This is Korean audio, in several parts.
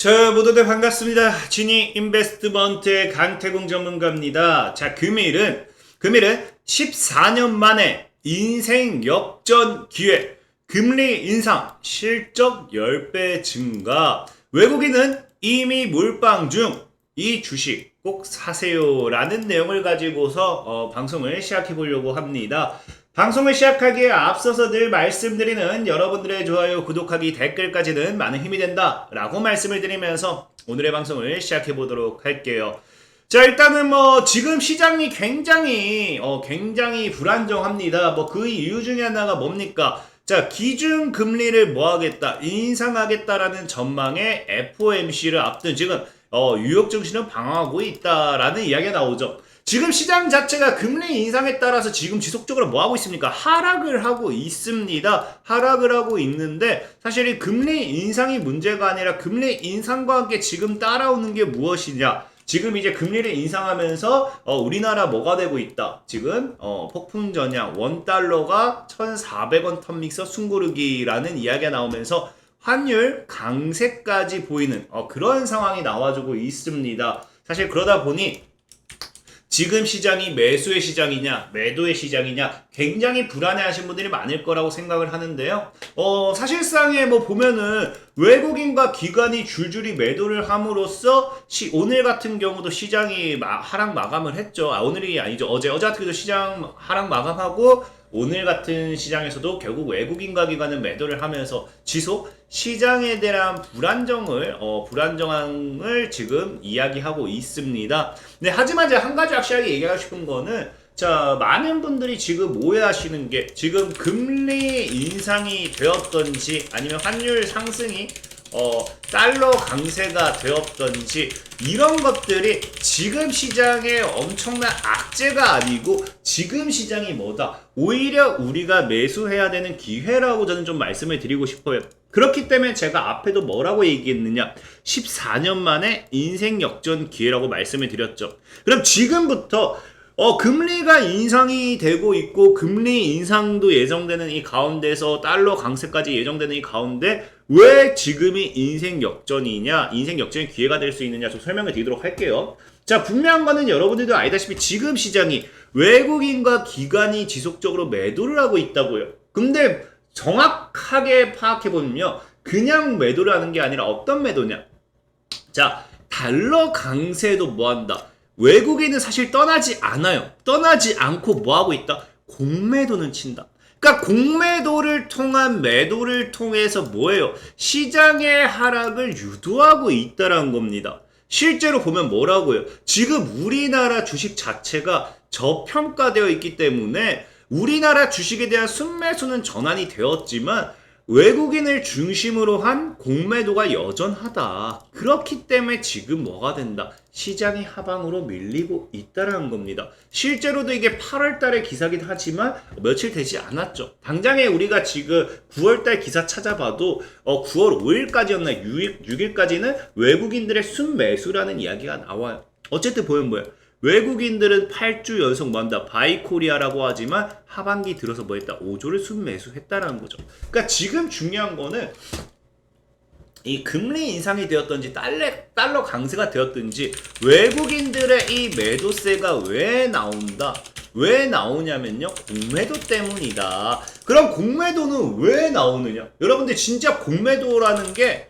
자, 모두들 반갑습니다. 지니 인베스트먼트의 강태공 전문가입니다. 자, 금일은 14년 만에 인생 역전 기회, 금리 인상, 실적 10배 증가, 외국인은 이미 몰빵 중, 이 주식 꼭 사세요라는 내용을 가지고서 방송을 시작해 보려고 합니다. 방송을 시작하기에 앞서서 늘 말씀드리는 여러분들의 좋아요, 구독하기, 댓글까지는 많은 힘이 된다 라고 말씀을 드리면서 오늘의 방송을 시작해 보도록 할게요. 자, 일단은 지금 시장이 굉장히 불안정합니다. 그 이유 중에 하나가 뭡니까? 자, 기준 금리를 하겠다, 인상하겠다라는 전망에 FOMC를 앞둔 지금 뉴욕 증시는 방황하고 있다라는 이야기가 나오죠. 지금 시장 자체가 금리 인상에 따라서 지금 지속적으로 하고 있습니까? 하락을 하고 있습니다. 하락을 하고 있는데 사실 이 금리 인상이 문제가 아니라 금리 인상과 함께 지금 따라오는 게 무엇이냐? 지금 이제 금리를 인상하면서 우리나라 뭐가 되고 있다. 지금 폭풍 전향 원달러가 1,400원 턴믹서 숨고르기라는 이야기가 나오면서 환율 강세까지 보이는 그런 상황이 나와주고 있습니다. 사실 그러다 보니 지금 시장이 매수의 시장이냐 매도의 시장이냐 굉장히 불안해하신 분들이 많을 거라고 생각을 하는데요. 사실상에 보면은 외국인과 기관이 줄줄이 매도를 함으로써 오늘 같은 경우도 시장이 하락 마감을 했죠. 오늘이 아니죠. 어제 같은 경우도 시장 하락 마감하고 오늘 같은 시장에서도 결국 외국인과 기관은 매도를 하면서 지속 시장에 대한 불안정함을 지금 이야기하고 있습니다. 네, 하지만 제가 한 가지 확실하게 얘기하고 싶은 거는 자, 많은 분들이 지금 오해하시는 게 지금 금리 인상이 되었던지 아니면 환율 상승이 달러 강세가 되었던지 이런 것들이 지금 시장의 엄청난 악재가 아니고 지금 시장이 뭐다? 오히려 우리가 매수해야 되는 기회라고 저는 좀 말씀을 드리고 싶어요. 그렇기 때문에 제가 앞에도 뭐라고 얘기했느냐? 14년 만에 인생 역전 기회라고 말씀을 드렸죠. 그럼 지금부터 금리가 인상이 되고 있고 금리 인상도 예정되는 이 가운데서 달러 강세까지 예정되는 이 가운데 왜 지금이 인생 역전이냐, 인생 역전의 기회가 될 수 있느냐 좀 설명을 드리도록 할게요. 자, 분명한 거는 여러분들도 알다시피 지금 시장이 외국인과 기관이 지속적으로 매도를 하고 있다고요. 근데 정확하게 파악해보면요, 그냥 매도를 하는 게 아니라 어떤 매도냐? 자, 달러 강세도 뭐한다? 외국인은 사실 떠나지 않아요. 떠나지 않고 뭐하고 있다? 공매도는 친다. 그러니까 공매도를 통한 매도를 통해서 뭐예요? 시장의 하락을 유도하고 있다는 겁니다. 실제로 보면 뭐라고요? 지금 우리나라 주식 자체가 저평가되어 있기 때문에 우리나라 주식에 대한 순매수는 전환이 되었지만 외국인을 중심으로 한 공매도가 여전하다. 그렇기 때문에 지금 뭐가 된다? 시장이 하방으로 밀리고 있다는 겁니다. 실제로도 이게 8월 달에 기사긴 하지만 며칠 되지 않았죠. 당장에 우리가 지금 9월 달 기사 찾아봐도 9월 5일까지였나 6일까지는 외국인들의 순매수라는 이야기가 나와요. 어쨌든 보면 뭐예요? 외국인들은 8주 연속 뭐한다? 바이코리아라고 하지만 하반기 들어서 뭐했다? 5조를 순매수했다는 거죠. 그러니까 지금 중요한 거는 이 금리 인상이 되었든지 달러 강세가 되었든지 외국인들의 이 매도세가 왜 나온다? 왜 나오냐면요, 공매도 때문이다. 그럼 공매도는 왜 나오느냐? 여러분들 진짜 공매도라는 게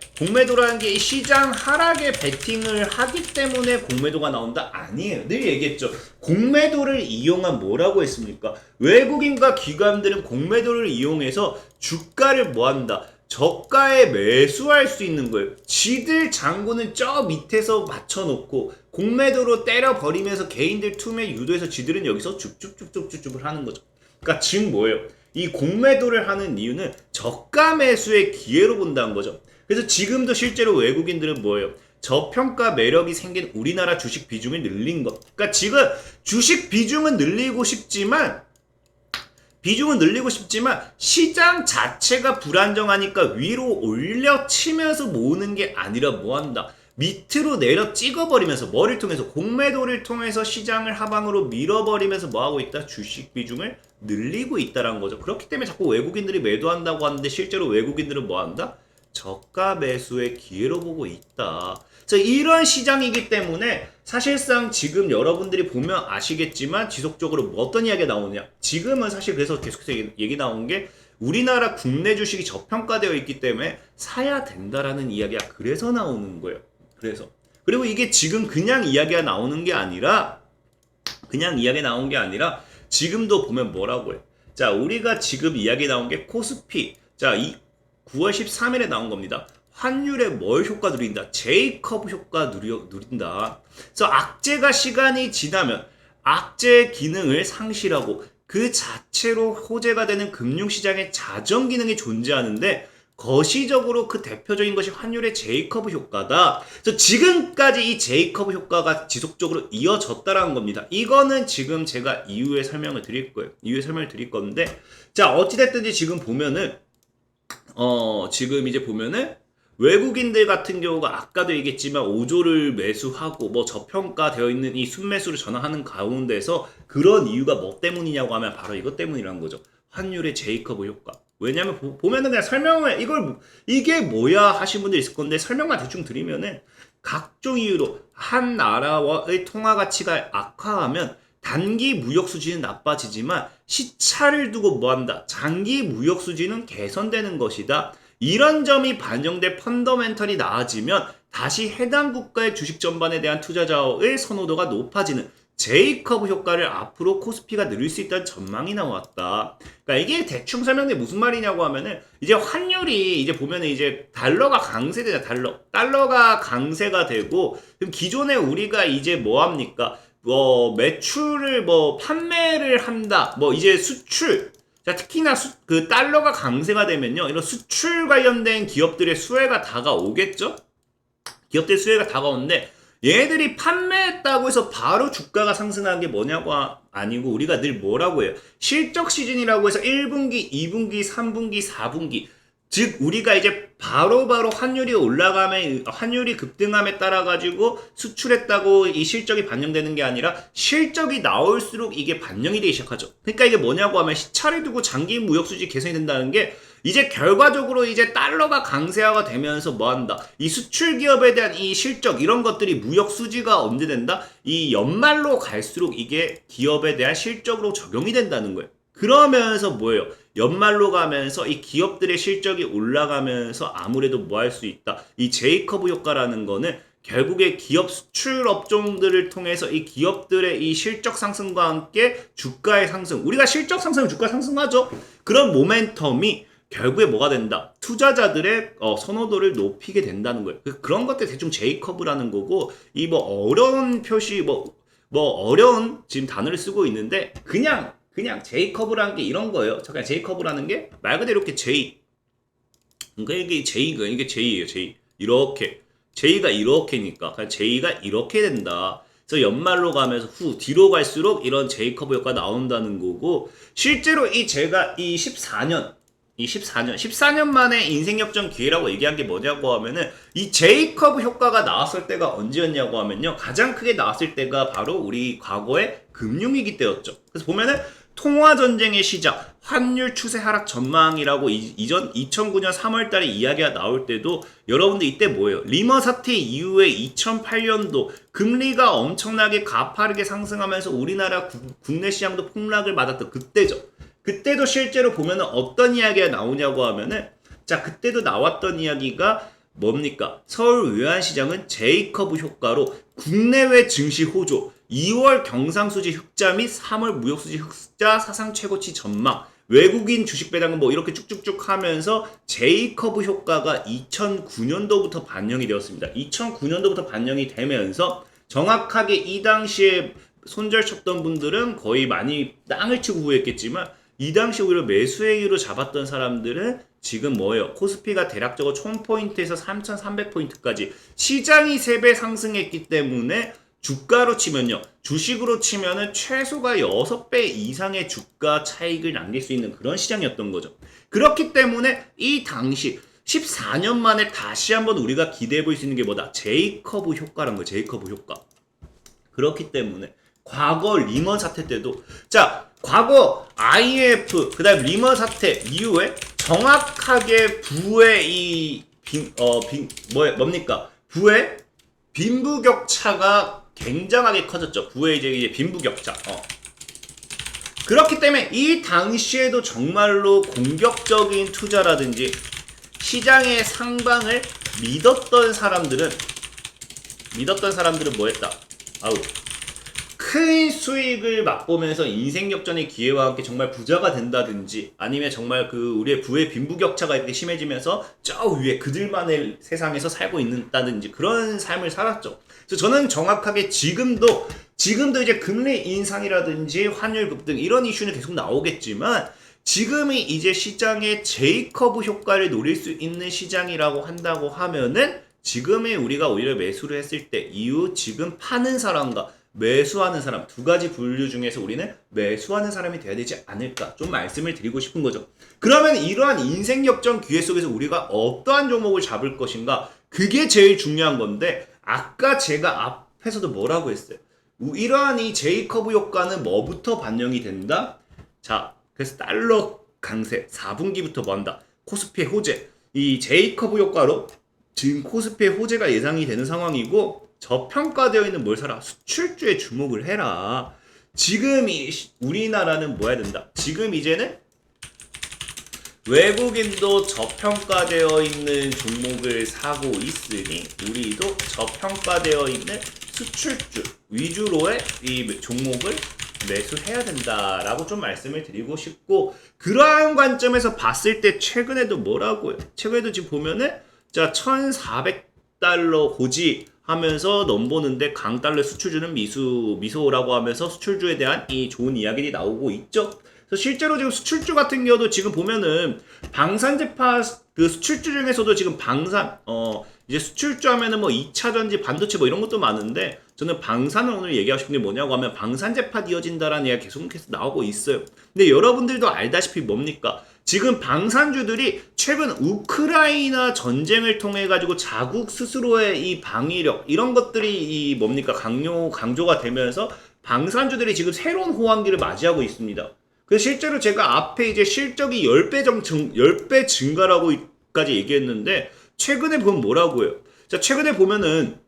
이 시장 하락에 베팅을 하기 때문에 공매도가 나온다? 아니에요. 늘 얘기했죠. 공매도를 이용한 뭐라고 했습니까? 외국인과 기관들은 공매도를 이용해서 주가를 뭐한다? 저가에 매수할 수 있는 거예요. 지들 잔고는 저 밑에서 맞춰놓고 공매도로 때려버리면서 개인들 투매 유도해서 지들은 여기서 쭉쭉쭉쭉쭉을 하는 거죠. 그러니까 즉 뭐예요? 이 공매도를 하는 이유는 저가 매수의 기회로 본다는 거죠. 그래서 지금도 실제로 외국인들은 뭐예요? 저평가 매력이 생긴 우리나라 주식 비중을 늘린 것. 그러니까 지금 주식 비중은 늘리고 싶지만 시장 자체가 불안정하니까 위로 올려치면서 모으는 게 아니라 뭐한다? 밑으로 내려 찍어버리면서 뭐를 통해서 공매도를 통해서 시장을 하방으로 밀어버리면서 뭐하고 있다? 주식 비중을 늘리고 있다는 거죠. 그렇기 때문에 자꾸 외국인들이 매도한다고 하는데 실제로 외국인들은 뭐한다? 저가 매수의 기회로 보고 있다. 이런 시장이기 때문에 사실상 지금 여러분들이 보면 아시겠지만 지속적으로 뭐 어떤 이야기가 나오느냐. 지금은 사실 그래서 계속해서 얘기 나온 게 우리나라 국내 주식이 저평가되어 있기 때문에 사야 된다라는 이야기가 그래서 나오는 거예요. 그리고 이게 지금 그냥 이야기가 나오는 게 아니라 지금도 보면 뭐라고 해. 자, 우리가 지금 이야기 나온 게 코스피. 자, 이 9월 13일에 나온 겁니다. 환율에 뭘 효과 누린다? 제이커브 효과 누린다. 그래서 악재가 시간이 지나면 악재의 기능을 상실하고 그 자체로 호재가 되는 금융시장의 자정 기능이 존재하는데 거시적으로 그 대표적인 것이 환율의 제이커브 효과다. 그래서 지금까지 이 제이커브 효과가 지속적으로 이어졌다라는 겁니다. 이거는 지금 제가 이후에 설명을 드릴 거예요. 건데, 자, 어찌됐든지 지금 보면은, 지금 이제 보면은, 외국인들 같은 경우가 아까도 얘기했지만 5조를 매수하고 뭐 저평가되어 있는 이 순매수를 전환하는 가운데서 그런 이유가 뭐 때문이냐고 하면 바로 이것 때문이라는 거죠. 환율의 제이커브 효과. 왜냐면 보면은 그냥 설명을 이게 뭐야 하신 분들 있을 건데 설명만 대충 드리면은 각종 이유로 한 나라와의 통화 가치가 악화하면 단기 무역 수지는 나빠지지만 시차를 두고 뭐한다? 장기 무역 수지는 개선되는 것이다. 이런 점이 반영돼 펀더멘털이 나아지면 다시 해당 국가의 주식 전반에 대한 투자자의 선호도가 높아지는 제이커브 효과를 앞으로 코스피가 누릴 수 있다는 전망이 나왔다. 그러니까 이게 대충 설명돼 무슨 말이냐고 하면은 이제 환율이 이제 보면은 이제 달러가 강세되잖아. 달러가 강세가 되고 그럼 기존에 우리가 이제 뭐 합니까? 매출을 판매를 한다. 이제 수출. 자, 특히나 그 달러가 강세가 되면요. 이런 수출 관련된 기업들의 수혜가 다가오겠죠? 기업들 수혜가 다가오는데 얘네들이 판매했다고 해서 바로 주가가 상승하는 게 뭐냐고 아니고 우리가 늘 뭐라고 해요? 실적 시즌이라고 해서 1분기, 2분기, 3분기, 4분기 즉 우리가 이제 바로바로 환율이 올라가면 환율이 급등함에 따라 가지고 수출했다고 이 실적이 반영되는 게 아니라 실적이 나올수록 이게 반영이 되기 시작하죠. 그러니까 이게 뭐냐고 하면 시차를 두고 장기 무역 수지 개선이 된다는 게 이제 결과적으로 이제 달러가 강세화가 되면서 뭐한다? 이 수출 기업에 대한 이 실적 이런 것들이 무역 수지가 언제 된다? 이 연말로 갈수록 이게 기업에 대한 실적으로 적용이 된다는 거예요. 그러면서 뭐예요? 연말로 가면서 이 기업들의 실적이 올라가면서 아무래도 뭐 할 수 있다. 이 제이커브 효과라는 거는 결국에 기업 수출 업종들을 통해서 이 기업들의 이 실적 상승과 함께 주가의 상승. 우리가 실적 상승은 주가 상승하죠. 그런 모멘텀이 결국에 뭐가 된다? 투자자들의 선호도를 높이게 된다는 거예요. 그런 것들 대충 제이커브라는 거고 이 어려운 표시 어려운 지금 단어를 쓰고 있는데 그냥 제이커브라는 게 이런 거예요. 그냥 제이커브라는 게 말 그대로 이렇게 그러니까 이게 J예요. J. 이렇게. J가 이렇게니까. 그냥 J가 이렇게 된다. 그래서 연말로 가면서 뒤로 갈수록 이런 제이커브 효과가 나온다는 거고 실제로 제가 14년 만에 인생 역전 기회라고 얘기한 게 뭐냐고 하면은 이 제이커브 효과가 나왔을 때가 언제였냐고 하면요. 가장 크게 나왔을 때가 바로 우리 과거의 금융위기 때였죠. 그래서 보면은 통화전쟁의 시작, 환율 추세 하락 전망이라고 이전 2009년 3월달에 이야기가 나올 때도 여러분들 이때 뭐예요? 리먼 사태 이후에 2008년도 금리가 엄청나게 가파르게 상승하면서 우리나라 국내 시장도 폭락을 맞았던 그때죠. 그때도 실제로 보면은 어떤 이야기가 나오냐고 하면은 자 그때도 나왔던 이야기가 뭡니까? 서울 외환시장은 제이커브 효과로 국내외 증시 호조 2월 경상수지 흑자 및 3월 무역수지 흑자 사상 최고치 전망 외국인 주식 배당은 이렇게 쭉쭉쭉 하면서 제이커브 효과가 2009년도부터 반영이 되었습니다. 2009년도부터 반영이 되면서 정확하게 이 당시에 손절 쳤던 분들은 거의 많이 땅을 치고 후회했겠지만 이 당시 오히려 매수행위로 잡았던 사람들은 지금 뭐예요? 코스피가 대략적으로 총 포인트에서 3,300포인트까지 시장이 3배 상승했기 때문에 주가로 치면요. 주식으로 치면은 최소가 6배 이상의 주가 차익을 남길 수 있는 그런 시장이었던 거죠. 그렇기 때문에 이 당시 14년 만에 다시 한번 우리가 기대해 볼 수 있는 게 뭐다? 제이커브 효과라는 거예요. 제이커브 효과. 그렇기 때문에 과거 리먼 사태 때도 과거 IMF 그다음 리먼 사태 이후에 정확하게 부의 이 뭡니까? 부의 빈부격차가 굉장하게 커졌죠. 부의 이제 빈부격차. 그렇기 때문에 이 당시에도 정말로 공격적인 투자라든지 시장의 상방을 믿었던 사람들은 뭐 했다? 큰 수익을 맛보면서 인생 역전의 기회와 함께 정말 부자가 된다든지 아니면 정말 그 우리의 부의 빈부격차가 이렇게 심해지면서 저 위에 그들만의 세상에서 살고 있다든지 그런 삶을 살았죠. 그래서 저는 정확하게 지금도 이제 금리 인상이라든지 환율 급등 이런 이슈는 계속 나오겠지만 지금이 이제 시장의 제이커브 효과를 노릴 수 있는 시장이라고 한다고 하면은 지금의 우리가 오히려 매수를 했을 때 이후 지금 파는 사람과 매수하는 사람 두 가지 분류 중에서 우리는 매수하는 사람이 돼야 되지 않을까 좀 말씀을 드리고 싶은 거죠. 그러면 이러한 인생 역전 기회 속에서 우리가 어떠한 종목을 잡을 것인가 그게 제일 중요한 건데 아까 제가 앞에서도 뭐라고 했어요? 이러한 이 제이커브 효과는 뭐부터 반영이 된다? 자, 그래서 달러 강세 4분기부터 뭔다? 코스피의 호재 이 제이커브 효과로 지금 코스피의 호재가 예상이 되는 상황이고 저평가되어 있는 뭘 사라? 수출주에 주목을 해라. 지금 우리나라는 뭐 해야 된다? 지금 이제는 외국인도 저평가되어 있는 종목을 사고 있으니 우리도 저평가되어 있는 수출주 위주로의 이 종목을 매수해야 된다라고 좀 말씀을 드리고 싶고 그러한 관점에서 봤을 때 최근에도 뭐라고요? 최근에도 지금 보면은 자 1,400달러 고지 하면서 넘보는데 강달러 수출주는 미소라고 하면서 수출주에 대한 이 좋은 이야기들이 나오고 있죠. 그래서 실제로 지금 수출주 같은 경우도 지금 보면은 방산제파 그 수출주 중에서도 지금 이제 수출주 하면은 뭐 2차 전지 반도체 뭐 이런 것도 많은데 저는 방산을 오늘 얘기하고 싶은 게 뭐냐고 하면 방산제파 이어진다라는 얘기가 계속해서 나오고 있어요. 근데 여러분들도 알다시피 뭡니까? 지금 방산주들이 최근 우크라이나 전쟁을 통해 가지고 자국 스스로의 이 방위력 이런 것들이 강조가 되면서 방산주들이 지금 새로운 호황기를 맞이하고 있습니다. 그래서 실제로 제가 앞에 이제 실적이 10배 증가라고까지 얘기했는데 최근에 보면 뭐라고 해요? 자, 최근에 보면은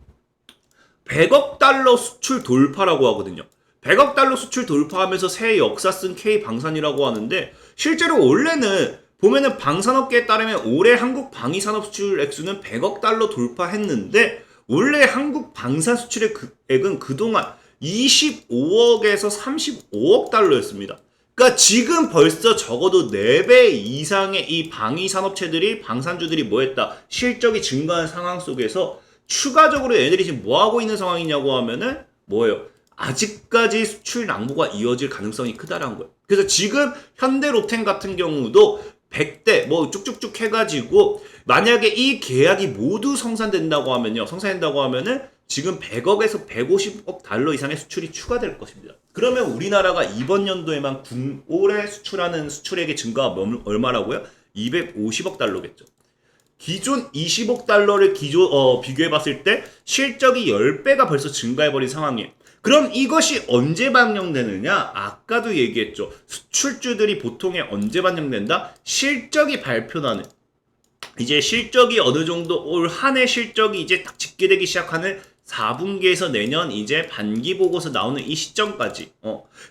100억 달러 수출 돌파라고 하거든요. 100억 달러 수출 돌파하면서 새 역사 쓴 K방산이라고 하는데 실제로 원래는 보면은 방산업계에 따르면 올해 한국 방위산업 수출 액수는 100억 달러 돌파했는데 원래 한국 방산 수출의 액은 그동안 25억에서 35억 달러였습니다. 그러니까 지금 벌써 적어도 4배 이상의 이 방위산업체들이 방산주들이 뭐했다? 실적이 증가한 상황 속에서 추가적으로 얘네들이 지금 뭐하고 있는 상황이냐고 하면은 뭐예요? 아직까지 수출 낭보가 이어질 가능성이 크다라는 거예요. 그래서 지금 현대로템 같은 경우도 100대 뭐 쭉쭉쭉 해가지고 만약에 이 계약이 모두 성사된다고 하면은 지금 100억에서 150억 달러 이상의 수출이 추가될 것입니다. 그러면 우리나라가 이번 연도에만 올해 수출하는 수출액의 증가가 얼마라고요? 250억 달러겠죠. 기존 20억 달러를 비교해봤을 때 실적이 10배가 벌써 증가해버린 상황이에요. 그럼 이것이 언제 반영되느냐? 아까도 얘기했죠. 수출주들이 보통에 언제 반영된다? 실적이 발표나는 이제 실적이 어느 정도 올 한 해 실적이 이제 딱 집계되기 시작하는 4분기에서 내년 이제 반기 보고서 나오는 이 시점까지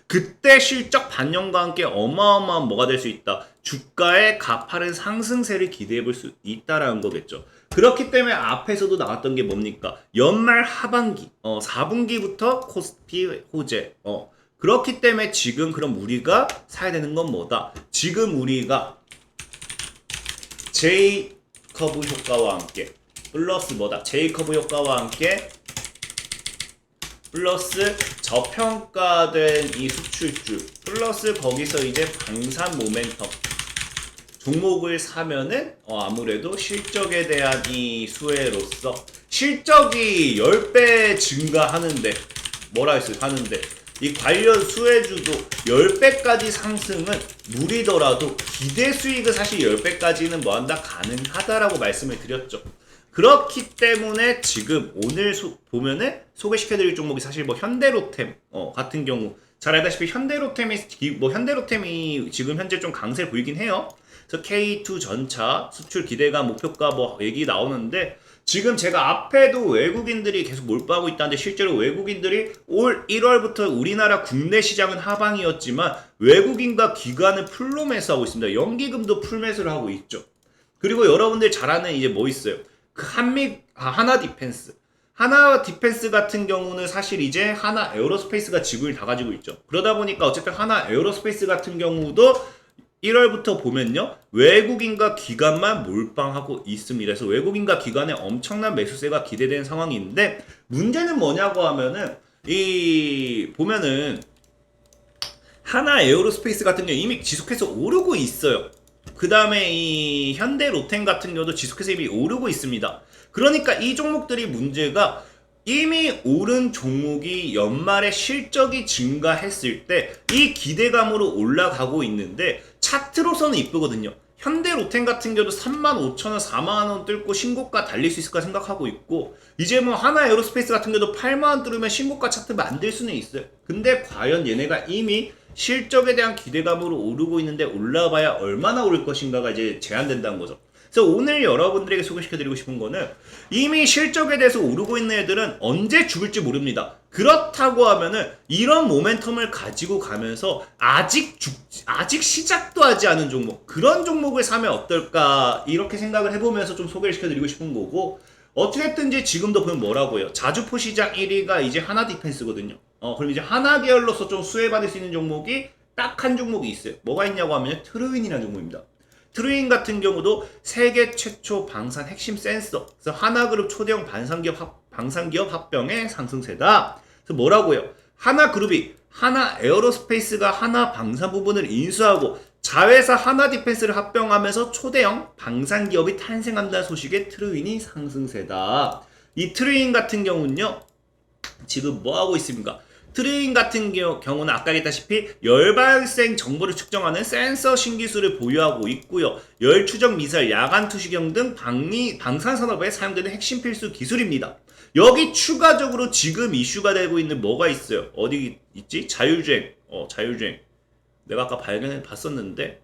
그때 실적 반영과 함께 어마어마한 뭐가 될 수 있다. 주가의 가파른 상승세를 기대해 볼 수 있다라는 거겠죠. 그렇기 때문에 앞에서도 나왔던 게 뭡니까? 연말 하반기 4분기부터 코스피 호재 그렇기 때문에 지금 그럼 우리가 사야 되는 건 뭐다? 지금 우리가 제이커브 효과와 함께 플러스 뭐다? 제이커브 효과와 함께 플러스 저평가된 이 수출주 플러스 거기서 이제 방산 모멘텀 종목을 사면은 아무래도 실적에 대한 이 수혜로서 실적이 10배 증가하는데 뭐라 했어요? 하는데 이 관련 수혜주도 10배까지 상승은 무리더라도 기대 수익은 사실 10배까지는 뭐한다? 가능하다라고 말씀을 드렸죠. 그렇기 때문에 지금 오늘 보면은 소개시켜드릴 종목이 사실 뭐 현대로템 같은 경우 잘 알다시피 현대로템이 지금 현재 좀 강세를 보이긴 해요. 그래서 K2 전차 수출 기대감 목표가 뭐 얘기 나오는데 지금 제가 앞에도 외국인들이 계속 몰빵하고 있다는데 실제로 외국인들이 올 1월부터 우리나라 국내 시장은 하방이었지만 외국인과 기관은 풀로 매수하고 있습니다. 연기금도 풀 매수를 하고 있죠. 그리고 여러분들 잘 아는 이제 뭐 있어요? 그 하나 디펜스. 하나 디펜스 같은 경우는 사실 이제 하나 에어로스페이스가 지분을 다 가지고 있죠. 그러다 보니까 어쨌든 하나 에어로스페이스 같은 경우도 1월부터 보면요. 외국인과 기관만 몰빵하고 있습니다. 그래서 외국인과 기관의 엄청난 매수세가 기대되는 상황인데 문제는 뭐냐고 하면은 보면은 하나 에어로스페이스 같은 경우 이미 지속해서 오르고 있어요. 그 다음에 이 현대 로템 같은 경우도 지속해서 이미 오르고 있습니다. 그러니까 이 종목들이 문제가 이미 오른 종목이 연말에 실적이 증가했을 때 이 기대감으로 올라가고 있는데 차트로서는 이쁘거든요. 현대 로템 같은 경우도 35,000원, 4만원 뚫고 신고가 달릴 수 있을까 생각하고 있고 이제 뭐 하나 에어로스페이스 같은 경우도 8만원 뚫으면 신고가 차트 만들 수는 있어요. 근데 과연 얘네가 이미 실적에 대한 기대감으로 오르고 있는데 올라봐야 얼마나 오를 것인가가 이제 제한된다는 거죠. 그래서 오늘 여러분들에게 소개시켜드리고 싶은 거는 이미 실적에 대해서 오르고 있는 애들은 언제 죽을지 모릅니다. 그렇다고 하면은 이런 모멘텀을 가지고 가면서 아직 시작도 하지 않은 종목, 그런 종목을 사면 어떨까 이렇게 생각을 해보면서 좀 소개를 시켜드리고 싶은 거고 어찌됐든지 지금도 보면 뭐라고요? 자주포 시장 1위가 이제 하나 디펜스거든요. 그럼 이제 하나 계열로서 좀 수혜받을 수 있는 종목이 딱 한 종목이 있어요. 뭐가 있냐고 하면 트루윈이라는 종목입니다. 트루윈 같은 경우도 세계 최초 방산 핵심 센서, 그래서 하나그룹 초대형 방산기업 합병의 상승세다. 그래서 뭐라고요? 하나그룹이 하나 에어로스페이스가 하나 방산 부분을 인수하고 자회사 하나 디펜스를 합병하면서 초대형 방산기업이 탄생한다는 소식에 트루윈이 상승세다. 이 트루윈 같은 경우는요, 지금 뭐 하고 있습니까? 트루윈 같은 경우는 아까 얘기했다시피 열 발생 정보를 측정하는 센서 신기술을 보유하고 있고요. 열 추적 미사일, 야간 투시경 등 방산 산업에 사용되는 핵심 필수 기술입니다. 여기 추가적으로 지금 이슈가 되고 있는 뭐가 있어요? 어디 있지? 자율주행. 자율주행. 내가 아까 봤었는데,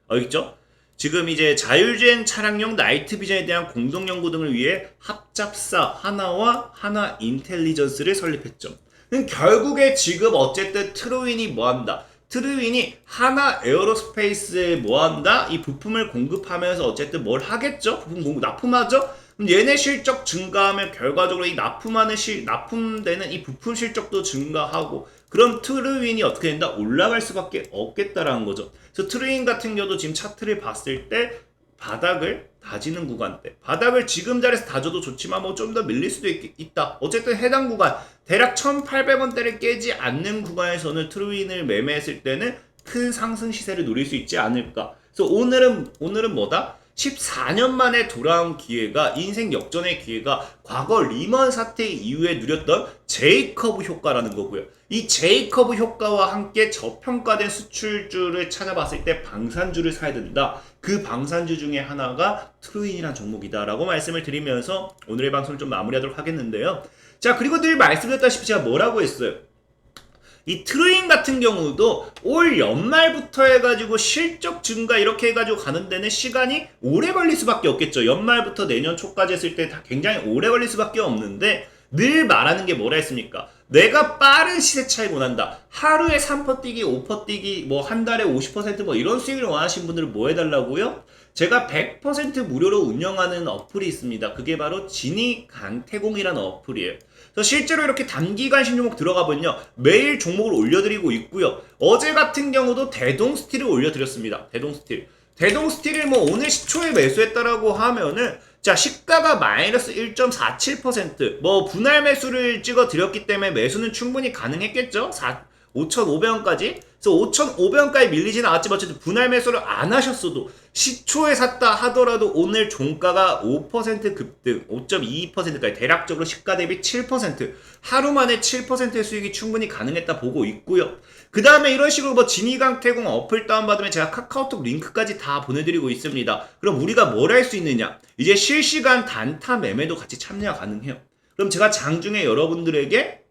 여기 있죠? 지금 이제 자율주행 차량용 나이트 비전에 대한 공동 연구 등을 위해 합작사 하나와 하나 인텔리전스를 설립했죠. 결국에 지금 어쨌든 트루윈이 뭐한다? 트루윈이 하나 에어로스페이스에 뭐한다? 이 부품을 공급하면서 어쨌든 뭘 하겠죠? 부품 공급 납품하죠? 그럼 얘네 실적 증가하면 결과적으로 이 납품되는 이 부품 실적도 증가하고 그럼 트루윈이 어떻게 된다? 올라갈 수밖에 없겠다라는 거죠. 그래서 트루윈 같은 경우도 지금 차트를 봤을 때 바닥을 다지는 구간대, 바닥을 지금 자리에서 다져도 좋지만 뭐 좀 더 밀릴 수도 있다. 어쨌든 해당 구간 대략 1,800원대를 깨지 않는 구간에서는 트루윈을 매매했을 때는 큰 상승 시세를 노릴 수 있지 않을까. 그래서 오늘은 뭐다? 14년 만에 돌아온 기회가, 인생 역전의 기회가 과거 리먼 사태 이후에 누렸던 J커브 효과라는 거고요. 이 J커브 효과와 함께 저평가된 수출주를 찾아봤을 때 방산주를 사야 된다. 그 방산주 중에 하나가 트루윈이라는 종목이다라고 말씀을 드리면서 오늘의 방송을 좀 마무리하도록 하겠는데요. 자, 그리고 늘 말씀드렸다시피 제가 뭐라고 했어요? 이 트루윈 같은 경우도 올 연말부터 해가지고 실적 증가 이렇게 해가지고 가는 데는 시간이 오래 걸릴 수밖에 없겠죠. 연말부터 내년 초까지 했을 때 다 굉장히 오래 걸릴 수밖에 없는데 늘 말하는 게 뭐라 했습니까? 내가 빠른 시세 차익 원한다. 하루에 3% 뛰기, 5% 뛰기, 뭐 한 달에 50% 뭐 이런 수익을 원하시는 분들은 뭐 해달라고요? 제가 100% 무료로 운영하는 어플이 있습니다. 그게 바로 진이 강태공이라는 어플이에요. 그래서 실제로 이렇게 단기간 신종목 들어가 보면요, 매일 종목을 올려드리고 있고요. 어제 같은 경우도 대동스틸을 올려드렸습니다. 대동스틸을 뭐 오늘 시초에 매수했다라고 하면은 자, 시가가 마이너스 1.47%, 뭐 분할 매수를 찍어 드렸기 때문에 매수는 충분히 가능했겠죠. 5,500원까지. 그래서 5,500원까지 밀리지는 않았지만 어쨌든 분할 매수를 안 하셨어도 시초에 샀다 하더라도 오늘 종가가 5% 급등, 5.22%까지 대략적으로 시가 대비 7%, 하루 만에 7%의 수익이 충분히 가능했다 보고 있고요. 그 다음에 이런 식으로 뭐 진이강태공 어플 다운받으면 제가 카카오톡 링크까지 다 보내드리고 있습니다. 그럼 우리가 뭘 할 수 있느냐? 이제 실시간 단타 매매도 같이 참여가 가능해요. 그럼 제가 장중에 여러분들에게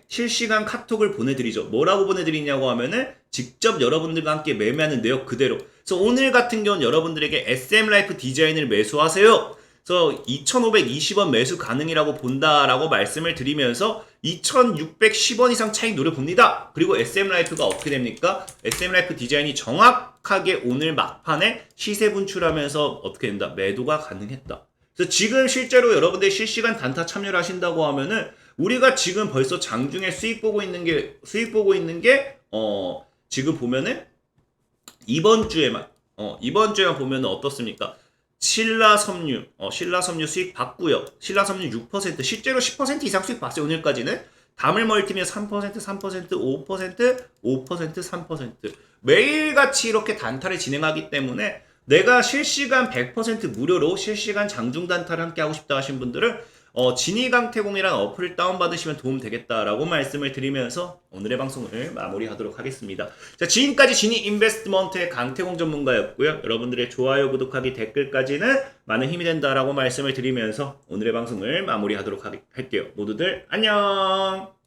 실시간 카톡을 보내드리죠. 뭐라고 보내드리냐고 하면은 직접 여러분들과 함께 매매하는 내역 그대로. 그래서 오늘 같은 경우는 여러분들에게 SM라이프 디자인을 매수하세요. 그래서 2,520원 매수 가능이라고 본다라고 말씀을 드리면서 2,610원 이상 차익 노려봅니다. 그리고 SM라이프가 어떻게 됩니까? SM라이프 디자인이 정확하게 오늘 막판에 시세 분출하면서 어떻게 된다? 매도가 가능했다. 그래서 지금 실제로 여러분들 실시간 단타 참여를 하신다고 하면은 우리가 지금 벌써 장중에 수익 보고 있는 게 지금 보면은 이번 주에만 보면은 어떻습니까? 신라섬유 수익 봤고요. 신라섬유 6% 실제로 10% 이상 수익 봤어요. 오늘까지는. 다물 멀티면 3%, 5%, 5%, 3%. 매일같이 이렇게 단타를 진행하기 때문에 내가 실시간 100% 무료로 실시간 장중 단타를 함께 하고 싶다 하신 분들은 진이강태공이라는 어플을 다운받으시면 도움 되겠다라고 말씀을 드리면서 오늘의 방송을 마무리하도록 하겠습니다. 자, 지금까지 진이 인베스트먼트의 강태공 전문가였고요. 여러분들의 좋아요, 구독하기, 댓글까지는 많은 힘이 된다라고 말씀을 드리면서 오늘의 방송을 마무리하도록 할게요. 모두들 안녕!